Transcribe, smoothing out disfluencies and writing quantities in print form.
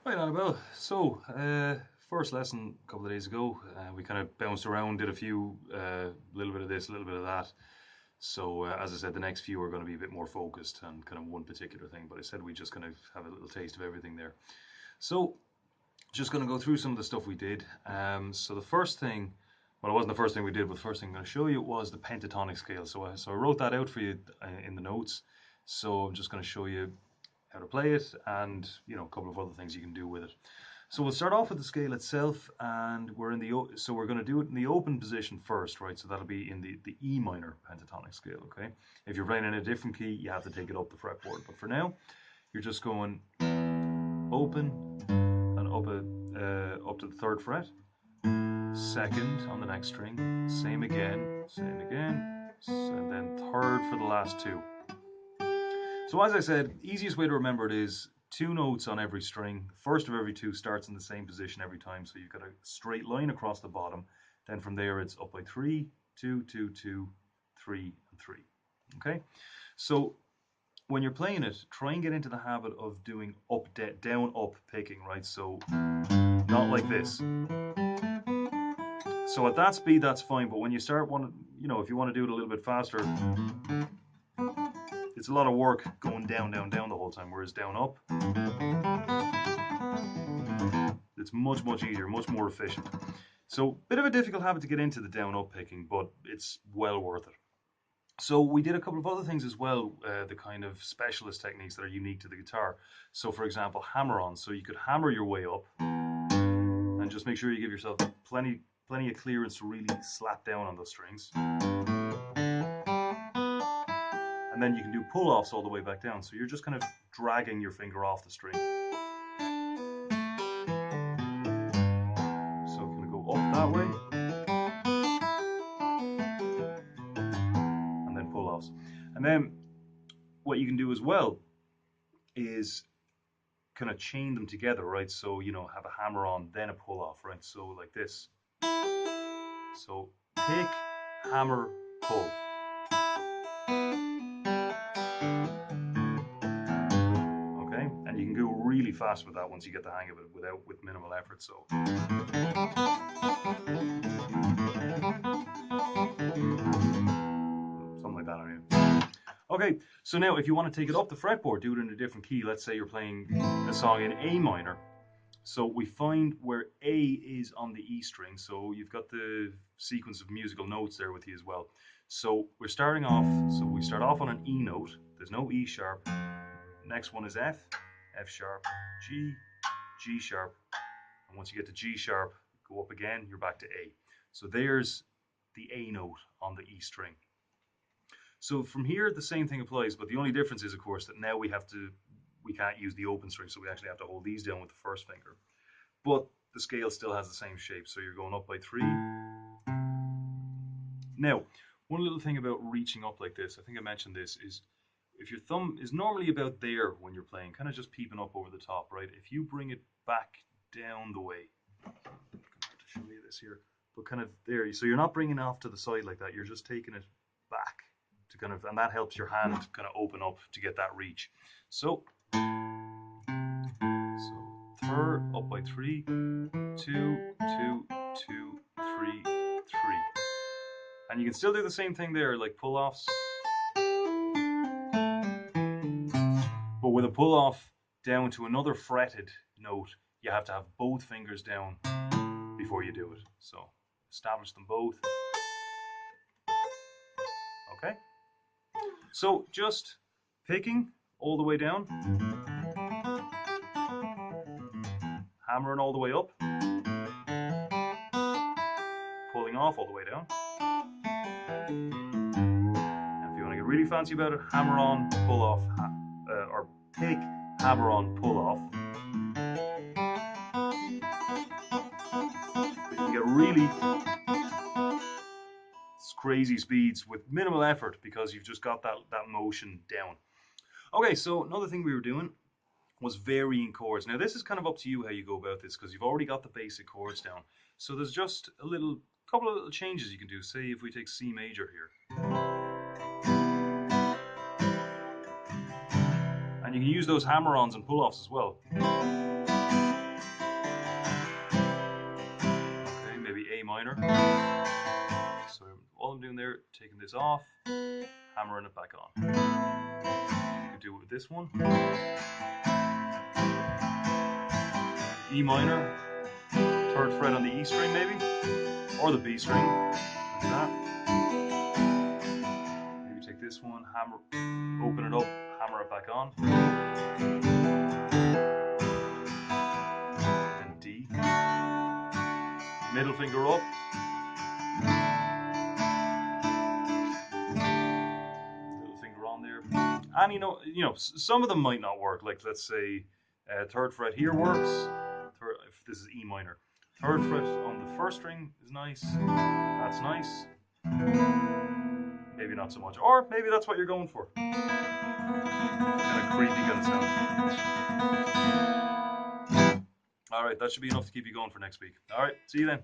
Right, Annabelle. So, first lesson a couple of days ago, we kind of bounced around, did a few, little bit of this, a little bit of that. So, as I said, the next few are going to be a bit more focused on kind of one particular thing. But I said we just kind of have a little taste of everything there. So, just going to go through some of the stuff we did. So the first thing, well, it wasn't the first thing we did, but the first thing I'm going to show you was the pentatonic scale. So I wrote that out for you in the notes. So I'm just going to show you how to play it, and a couple of other things you can do with it. So we'll start off with the scale itself, and we're going to do it in the open position first, right? So that'll be in the E minor pentatonic scale, okay? If you're playing in a different key, you have to take it up the fretboard. But for now, you're just going open and up to the third fret, second on the next string, same again, and then third for the last two. So as I said, easiest way to remember it is two notes on every string. The first of every two starts in the same position every time, so you've got a straight line across the bottom. Then from there it's up by 3, 2, 2, 2, 3, and 3. Okay? So when you're playing it, try and get into the habit of doing up, down, up picking, right? So not like this. So at that speed, that's fine. But when you start if you want to do it a little bit faster, it's a lot of work going down, down, down the whole time. Whereas down, up, it's much, much easier, much more efficient. So bit of a difficult habit to get into the down, up picking, but it's well worth it. So we did a couple of other things as well, the kind of specialist techniques that are unique to the guitar. So for example, hammer-on. So you could hammer your way up and just make sure you give yourself plenty of clearance to really slap down on those strings. And then you can do pull-offs all the way back down. So you're just kind of dragging your finger off the string. So I'm going to go up that way. And then pull-offs. And then what you can do as well is kind of chain them together, right? So, have a hammer on, then a pull-off, right? So like this. So pick, hammer, pull. Okay, and you can go really fast with that once you get the hang of it with minimal effort. So something like that. I mean. Okay, so now if you want to take it up the fretboard, do it in a different key. Let's say you're playing a song in A minor. So we find where A is on the E string. So you've got the sequence of musical notes there with you as well. So we're starting off, so we start off on an E note. There's no E sharp. Next one is F, F sharp, G, G sharp. And once you get to G sharp, go up again, you're back to A. So there's the A note on the E string. So from here, the same thing applies, but the only difference is, of course, that now we can't use the open string, so we actually have to hold these down with the first finger. But the scale still has the same shape, so you're going up by 3. Now, one little thing about reaching up like this, I think I mentioned this, is if your thumb is normally about there when you're playing, kind of just peeping up over the top, right? If you bring it back down the way, I'm going to have to show you this here, but kind of there, so you're not bringing it off to the side like that, you're just taking it back. And that helps your hand kind of open up to get that reach. So third up by 3, 2, 2, 2, 3, 3. And you can still do the same thing there, like pull-offs. But with a pull-off down to another fretted note, you have to have both fingers down before you do it. So establish them both. Okay? So just picking all the way down, hammering all the way up, pulling off all the way down. And if you want to get really fancy about it, hammer on, pull off, or pick, hammer on, pull off. But you can get really crazy speeds with minimal effort because you've just got that motion down. Okay, so another thing we were doing was varying chords. Now this is kind of up to you how you go about this because you've already got the basic chords down. So there's just a couple of little changes you can do. Say if we take C major here. And you can use those hammer-ons and pull-offs as well. this off, hammering it back on. You could do it with this one. E minor, 3rd fret on the E string maybe, or the B string, like that. Maybe take this one, hammer, open it up, hammer it back on. And D. Middle finger up. Little finger on there. And you know, some of them might not work. Like let's say 3rd fret here works. If this is E minor. 3rd fret on the 1st string is nice. That's nice. Maybe not so much. Or maybe that's what you're going for. Kind of creepy kind of sound. Alright, that should be enough to keep you going for next week. Alright, see you then.